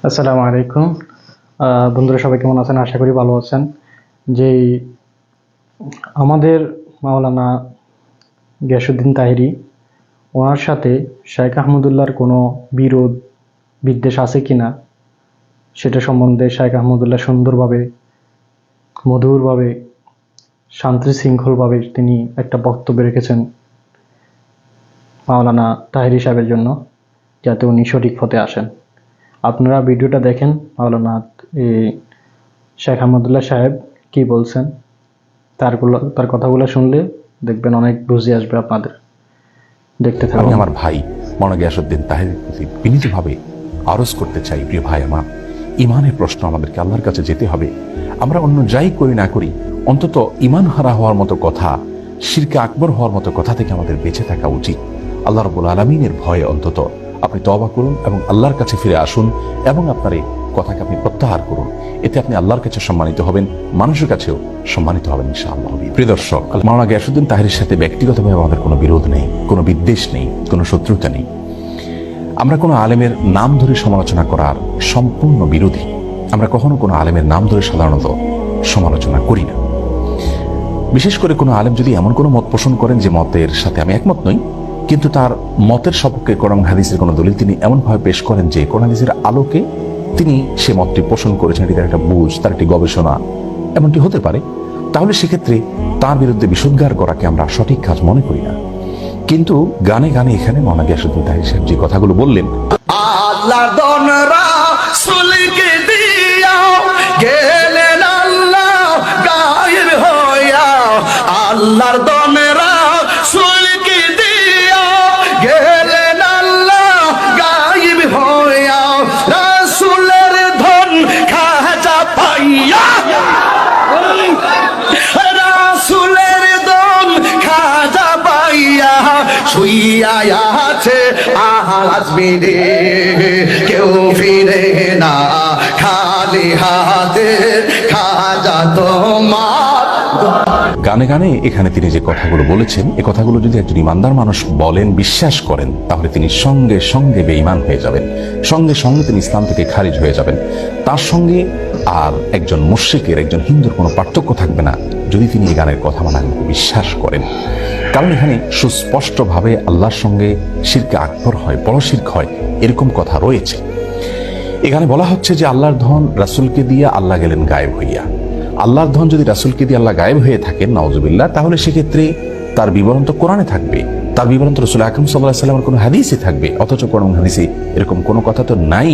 আসসালামু আলাইকুম। বন্ধুরা সবাই কেমন আছেন? আশা করি ভালো আছেন। যে আমাদের মাওলানা গিয়াসউদ্দিন তাহেরী, ওনার সাথে শেখ আহমদুল্লাহর কোনো বিরোধ বিদ্বেষ আছে কিনা সেটা সম্বন্ধে শেখ আহমদুল্লাহ সুন্দরভাবে, মধুরভাবে, শান্তি শৃঙ্খলভাবে তিনি একটা বক্তব্য রেখেছেন মাওলানা তাহেরী সাহেবের জন্য, যাতে উনি সঠিক পথে আসেন। আপনারা ভিডিওটা দেখেন, মাওলানা শেখ আহমদুল্লাহ সাহেব কি বলছেন, তার কথাগুলো শুনলে দেখবেন অনেক বুঝে আসবে আপনাদের। দেখতে আমি থাকুন। আমার ভাই মাওলানা গিয়াসউদ্দিন তাহেরীর প্রতি বিনীতভাবে আরজ করতে চাই, প্রিয় ভাই আমার, ইমানের প্রশ্ন আমাদেরকে আল্লাহর কাছে যেতে হবে। আমরা অন্য যাই করি না করি, অন্তত ইমান হারা হওয়ার মতো কথা, শিরকে আকবর হওয়ার মতো কথা থেকে আমাদের বেঁচে থাকা উচিত। আল্লাহ রাব্বুল আলামিনের ভয়ে অন্তত আপনি তওবা করুন এবং আল্লাহর কাছে ফিরে আসুন এবং আপনার এই কথাকে আপনি প্রত্যাহার করুন। এতে আপনি আল্লাহর কাছে সম্মানিত হবেন, মানুষের কাছেও সম্মানিত হবেন ইনশাআল্লাহ। প্রিয় দর্শক, মাওলানা গিয়াসউদ্দিন তাহেরীর সাথে ব্যক্তিগতভাবে আমাদের কোনো বিরোধ নেই, কোনো বিদ্বেষ নেই, কোনো শত্রুতা নেই। আমরা কোনো আলেমের নাম ধরে সমালোচনা করার সম্পূর্ণ বিরোধী। আমরা কখনো কোনো আলেমের নাম ধরে সাধারণত সমালোচনা করি না। বিশেষ করে কোনো আলেম যদি এমন কোনো মত পোষণ করেন যে মতের সাথে আমি একমত নই, কিন্তু তার মতের সপক্ষে কোরআন হাদিসের কোনো দলিল তিনি এমনভাবে পেশ করেন যে কোরআন হাদিসের আলোকে তিনি সে মতটি পোষণ করেছেন, এটি তার একটা বুঝ, তার একটি গবেষণা, এমনটি হতে পারে, তাহলে সেক্ষেত্রে তার বিরুদ্ধে বিষোদ্গার করাকে আমরা সঠিক কাজ মনে করি না। কিন্তু গানে গানে এখানে মাওলানা গিয়াসউদ্দিন তাহেরী সাহেব যে কথাগুলো বললেন, আল্লাহর দন রাসূলকে দিয়া গেলেন আল্লাহ গায়েব হইয়া, আল্লাহর দন রাসূলকে দিয়া গেলেন আল্লাহ গায়েব হইয়া, রাসূলের ধন খাজা পাইয়া, রাসূলের ধন খাজা পাইয়া শুইয়া আছে আজমিরে, কেউ ফিরে না খালি হাতে, খাজা তোমার। গানে গানে এখানে তিনি যে কথাগুলো বলেছেন, এই কথাগুলো যদি একজন ইমানদার মানুষ বলেন, বিশ্বাস করেন, তাহলে তিনি সঙ্গে সঙ্গে বেঈমান হয়ে যাবেন, সঙ্গে সঙ্গে তিনি ইসলাম থেকে খারিজ হয়ে যাবেন। তার সঙ্গে আর একজন মুশরিকের, একজন হিন্দুর কোনো পার্থক্য থাকবে না যদি তিনি এই গানের কথা মানার বিশ্বাস করেন। কারণ এখানে সুস্পষ্টভাবে আল্লাহর সঙ্গে শিরকে আকবর হয়, বড় শিরক হয়, এরকম কথা রয়েছে। এখানে বলা হচ্ছে যে আল্লাহর ধন রাসূলকে দিয়ে আল্লাহ গেলেন গায়েব হইয়া। আল্লাহর ধন যদি রাসূলকে দিয়ে আল্লাহ গায়েব হয়ে থাকেন, নাউজুবিল্লাহ, তাহলে সেক্ষেত্রে তার বিবরণ তো কোরআনে থাকবে, তার বিবরণ তো রাসূল আকরাম সাল্লাল্লাহু আলাইহি ওয়াসাল্লামের কোনো হাদিসে থাকবে। অথচ কোরআন হাদিসে এরকম কোনো কথা তো নাই,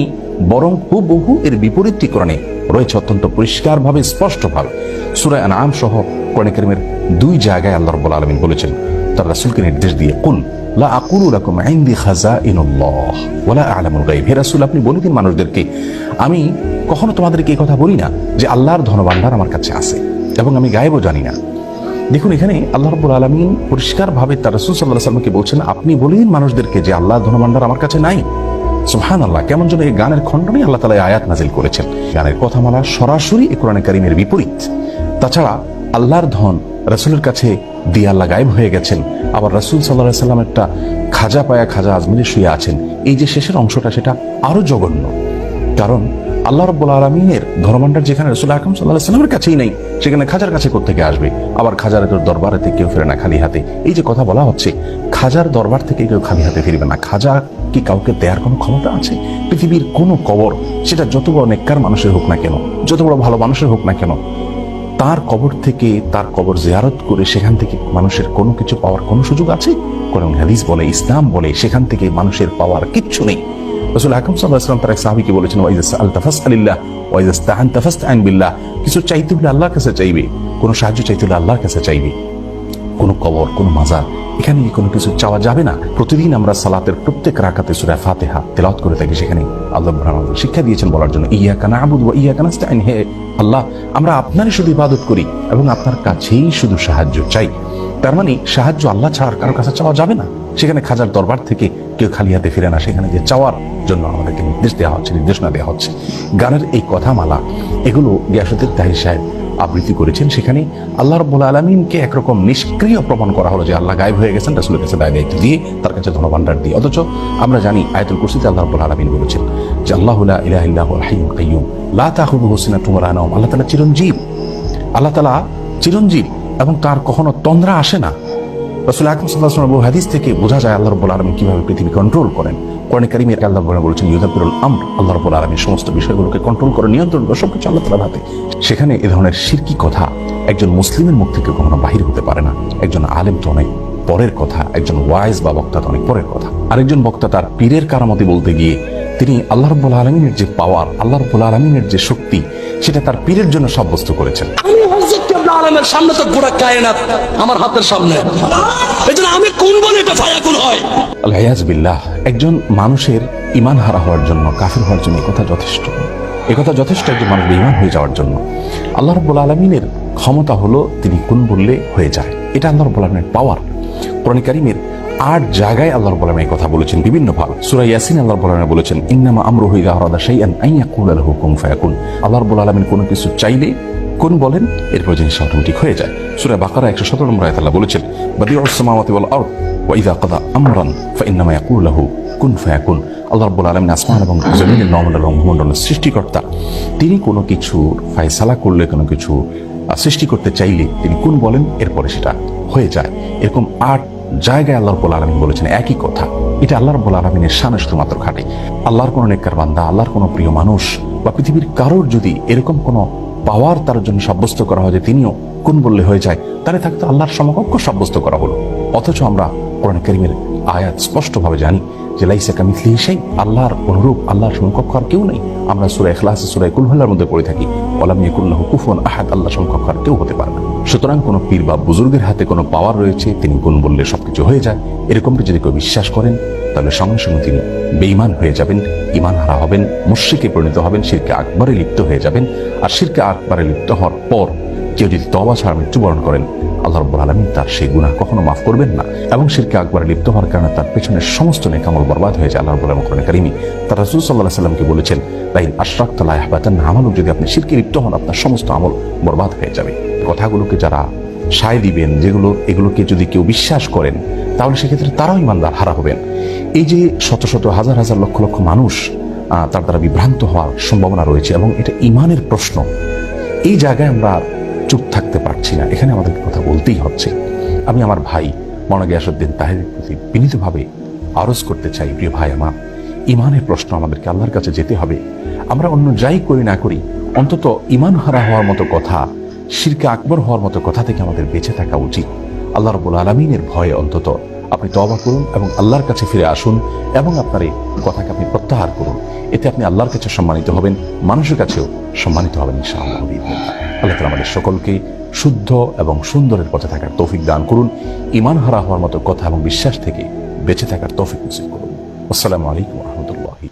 বরং হুবহু এর বিপরীতটি কোরআনে রয়েছে অত্যন্ত পরিষ্কারভাবে, স্পষ্টভাবে। সূরা আনআম সহ কোরআনে কারীমের 2 জায়গায় আল্লাহ রাব্বুল আলামিন বলেছেন তার রাসূলকে নির্দেশ দিয়ে, কুল লা আকুলু লাকুম ইনদি খাযাইনুল্লাহ ওয়ালা আ'লামুল গায়ব। হে রাসূল, আপনি বলে দিন মানুষদেরকে, আমি কখনো তোমাদেরকে এই কথা বলি না যে আল্লাহর ধনভাণ্ডার আমার কাছে আছে এবং আমি গায়েবও জানি না। দেখুন, এখানে আল্লাহ রাব্বুল আলামিন পরিষ্কারভাবে তার রাসূল সাল্লাল্লাহু আলাইহি ওয়াসাল্লামকে বলছেন, আপনি বলে দিন মানুষদেরকে যে আল্লাহর ধনভাণ্ডার আমার কাছে নাই। সুবহানাল্লাহ, কেমন যেন এই গানের খণ্ডনে আল্লাহ তাআলা আয়াত নাজিল করেছেন। গানের কথামালা সরাসরি কোরআনে কারীমের বিপরীত। তাছাড়া আল্লাহর ধন রাসূলের কাছে দিয়ে আল্লাহ গায়েব হয়ে গেছেন, আবার রাসূল সাল্লাল্লাহু আলাইহি ওয়াসাল্লাম একটা খাজা পায়া খাজা আজমিরে শুয়ে আছেন। এই যে শেষের অংশটা, সেটা আরো জঘন্য। কারণ আল্লাহ রাব্বুল আলামিনের ধর্মভাণ্ডার যেখানে রাসূল আকরাম সাল্লাল্লাহু আলাইহি ওয়াসাল্লামের কাছেই নাই, সেখানে খাজার কাছে কোত্থেকে আসবে? আবার খাজার দরবারেতে কেউ ফিরে না খালি হাতে। এই যে কথা বলা হচ্ছে, খাজার দরবার থেকে কেউ খালি হাতে ফিরবে না। খাজা কি কাউকে দেওয়ার কোনো ক্ষমতা আছে? পৃথিবীর কোনো কবর, সেটা যত বড় নেককার মানুষের হোক না কেন, যত বড় ভালো মানুষের হোক না কেন, তার কবর থেকে, তার কবর জিয়ারত করে সেখান থেকে মানুষের কোনো কিছু পাওয়ার কোনো সুযোগ আছে? কোরআন হাদিস বলে, ইসলাম বলে, সেখান থেকে মানুষের পাওয়ার কিচ্ছু নেই। রাসূল আকরাম সাল্লাল্লাহু আলাইহি ওয়াসাল্লাম তার এক সাহাবীকে বলেছেন, ওয়াইযা সাআলতা ফাসআলিল্লাহ ওয়াইযা ইসতাআনতা ফাসতাইন বিল্লাহ। কিছু চাইতে হলে আল্লাহর কাছে চাইবে, কোনো সাহায্য চাইতে হলে আল্লাহর কাছে চাইবে। কোনো কবর, কোনো মাজার, এখানে কোনো কিছু চাওয়া যাবে না। প্রতিদিন আমরা সালাতের প্রত্যেক রাকাতে সূরা ফাতিহা তেলাওয়াত করে থাকি, সেখানে আল্লাহ আমাদের শিক্ষা দিয়েছেন বলার জন্য, ইয়াকা না'বুদু ওয়া ইয়াকা নাস্তাইন। হে আল্লাহ, আমরা আপনারই শুধু ইবাদত করি এবং আপনার কাছেই শুধু সাহায্য চাই। তার মানে সাহায্য আল্লাহ ছাড়া কারোর কাছে চাওয়া যাবে না। সেখানে খাজার দরবার থেকে কেউ খালি হাতে ফিরে না, সেখানে যে চাওয়ার জন্য আমাদেরকে নির্দেশ দেওয়া হচ্ছে, নির্দেশনা দেওয়া হচ্ছে। গানের এই কথামালা, এগুলো গিয়াসউদ্দিন তাহেরী সাহেব আবৃত্তি করেছেন, সেখানে আল্লাহ রাব্বুল আলামিনকে একরকম নিষ্ক্রিয় প্রমাণ করা হলো যে আল্লাহ গায়েব হয়ে গেছেন রাসূলের কাছে দায় দায়িত্ব দিয়ে, তার কাছে ধনভাণ্ডার দিয়ে। অথচ আমরা জানি আয়াতুল কুরসিতে আল্লাহ রাব্বুল আলামিন বলেছেন যে আল্লাহু লা ইলাহা ইল্লা হুয়াল হাইয়ুল কাইয়্যুম লা তাখুযুহু সিনাতুন ওয়া লা নাওম। আল্লাহ তাআলা চিরঞ্জীব, আল্লাহ তাআলা চিরঞ্জীব এবং তার কখনো তন্দ্রা আসে না। রাসূল আকরাম সাল্লাল্লাহু আলাইহি ওয়াসাল্লাম হাদিস থেকে বোঝা যায় আল্লাহ রাব্বুল আলামিন কিভাবে পৃথিবী কন্ট্রোল করেন। কোরআনে কারীমে আল্লাহ বলেছেন ইউদাব্বিরুল আমর, আল্লাহ রাব্বুল আলামিন সমস্ত বিষয়গুলোকে কন্ট্রোল করে, নিয়ন্ত্রণ করে, সবকিছু আল্লাহ তাআলার হাতে। সেখানে এ ধরনের শিরকি কথা একজন মুসলিমের মুখ থেকে কখনো বাহির হতে পারে না। একজন আলেম তো অনেক পরের কথা, একজন ওয়াইজ বা বক্তা তো অনেক পরের কথা। আরেকজন বক্তা তার পীরের কারামতি বলতে গিয়ে তিনি আল্লাহ রাব্বুল আলামিনের যে পাওয়ার, আল্লাহ রাব্বুল আলামিনের যে শক্তি, সেটা তার পীরের জন্য সাব্যস্ত করেছেন। আমি হযরত কেবলা আলমের সামনে তো গোটা কায়নাত আমার হাতের সামনে, এজন্য আমি কোন বলে এটা ফায়াকুন হয়। আল-ইয়াজ বিল্লাহ। একজন মানুষের ঈমান হারা হওয়ার জন্য, কাফির হওয়ার জন্য একথা যথেষ্ট। একথা যথেষ্ট একজন মানুষ বেঈমান হয়ে যাওয়ার জন্য। আল্লাহ রাব্বুল আলামিনের ক্ষমতা হলো তিনি কোন বললে হয়ে যায়, এটা আল্লাহ রাব্বুল আলামিনের পাওয়ার। কোরআন কারীমের 8 জায়গায় আল্লাহ রাব্বুল আলামিন এই কথা বলেছেন বিভিন্ন ভাবে। সূরা ইয়াসিন আল্লাহ রাব্বুল আলামিন বলেছেন ইন্নামা আমরুহু ইযা আরাদা শাইআন আন ইয়াকুলা লাহু কুন ফায়াকুন। আল্লাহ রাব্বুল আলামিন কোনো কিছু চাইলে কোন বলেন, এরপর জিনিস অটোমেটিক হয়ে যায়। সূরা বাকারা 117 নম্বর আয়াতে আল্লাহ বলেছেন বাদিউস সামাওয়াতি ওয়াল আরদ ওয়া ইযা কাদা আমরান ফাইন্নামা ইয়াকুলু লাহু কুন ফায়াকুন। আল্লাহ রাব্বুল আলামিন আসমান এবং জমিনের নমণ্ডল এবং ভূমণ্ডলের সৃষ্টিকর্তা। তিনি কোনো কিছু ফয়সালা করলে, কোনো কিছু সৃষ্টি করতে চাইলে তিনি কোন বলেন, এরপরে সেটা হয়ে যায়। এরকম 8 জায়গায় আল্লাহ রাব্বুল আলামিন বলেছেন একই কথা। এটা আল্লাহ রাব্বুল আলামিনের শানে শুধুমাত্র খাটে। আল্লাহর কোনো নেককার বান্দা, আল্লাহর কোনো প্রিয় মানুষ বা পৃথিবীর কারোর যদি এরকম কোনো পাওয়ার তার জন্য সাব্যস্ত করা হয় যে তিনিও কোন বললে হয়ে যায়, তাহলে থাকতে আল্লাহর সমকক্ষ সাব্যস্ত করা হলো। অথচ আমরা কোরআন কারীমের আয়াত স্পষ্টভাবে জানি যে লাইসা কামিসলিহি শাই, আল্লাহর অনুরূপ, আল্লাহর সমকক্ষ আর কেউ নেই। আমরা সূরা ইখলাস, সূরা কুল হুয়াল্লাহর মধ্যে পড়ে থাকি ওয়ালাম ইয়াকুল লাহু কুফুয়ান আহাদ, আল্লাহর সমকক্ষ আর কেউ হতে পারে না। সুতরাং কোনো পীর বা বুজুর্গের হাতে কোনো পাওয়ার রয়েছে, তিনি কোন বললে সবকিছু হয়ে যায়, এরকমটা যদি কেউ বিশ্বাস করেন, তাহলে সঙ্গে সঙ্গে তিনি বেঈমান হয়ে যাবেন, ঈমান হারা হবেন, মুশরিকে পরিণত হবেন, শিরকে আকবরে লিপ্ত হয়ে যাবেন। আর শিরকে আকবরে লিপ্ত হওয়ার পর কেউ যদি তওবা ছাড়া মৃত্যুবরণ করেন, আল্লাহ রাব্বুল আলামিন তার সেই গুনাহ কখনো মাফ করবেন না। এবং শিরকে আকবরে লিপ্ত হওয়ার কারণে তার পেছনের সমস্ত নেক আমল বরবাদ হয়ে যায়। আল্লাহ রাব্বুল আলামিন কোরআনে কারীমে তার রাসূল সাল্লাল্লাহু আলাইহি সাল্লামকে বলেছেন লাইন আশরাকতা লা ইয়াহবাতান্না আমালুক, যদি আপনি শিরকে লিপ্ত হন আপনার সমস্ত আমল বরবাদ হয়ে যাবে। কথাগুলোকে যারা সায় দিবেন, এগুলোকে যদি কেউ বিশ্বাস করেন, তাহলে সেক্ষেত্রে তারাও ঈমানদার হারা হবেন। এই যে শত শত হাজার হাজার লক্ষ লক্ষ মানুষ তার দ্বারা বিভ্রান্ত হওয়ার সম্ভাবনা রয়েছে এবং এটা ঈমানের প্রশ্ন। এই জায়গায় আমরা চুপ থাকতে পারছি না, এখানে আমাদেরকে কথা বলতেই হচ্ছে। আমি আমার ভাই মাওলানা গিয়াসউদ্দিন তাহেরের প্রতি বিনীতভাবে আরজ করতে চাই, প্রিয় ভাই আমার, ঈমানের প্রশ্ন আমাদেরকে আল্লাহর কাছে যেতে হবে। আমরা অন্য যাই করি না করি, অন্তত ঈমান হারা হওয়ার মতো কথা, শিরকে আকবর হওয়ার মতো কথা থেকে আমাদের বেঁচে থাকা উচিত। আল্লাহ রাব্বুল আলামিনের ভয়ে অন্তত আপনি তওবা করুন এবং আল্লাহর কাছে ফিরে আসুন এবং আপনার এই কথাকে আপনি প্রত্যাহার করুন। এতে আপনি আল্লাহর কাছে সম্মানিত হবেন, মানুষের কাছেও সম্মানিত হবেন ইনশাআল্লাহ। আল্লাহ তাআলা আমাদের সকলকে শুদ্ধ এবং সুন্দরের পথে থাকার তৌফিক দান করুন, ঈমান হারা হওয়ার মতো কথা এবং বিশ্বাস থেকে বেঁচে থাকার তৌফিক নসিব করুন। আসসালামু আলাইকুম ওয়া রাহমাতুল্লাহি।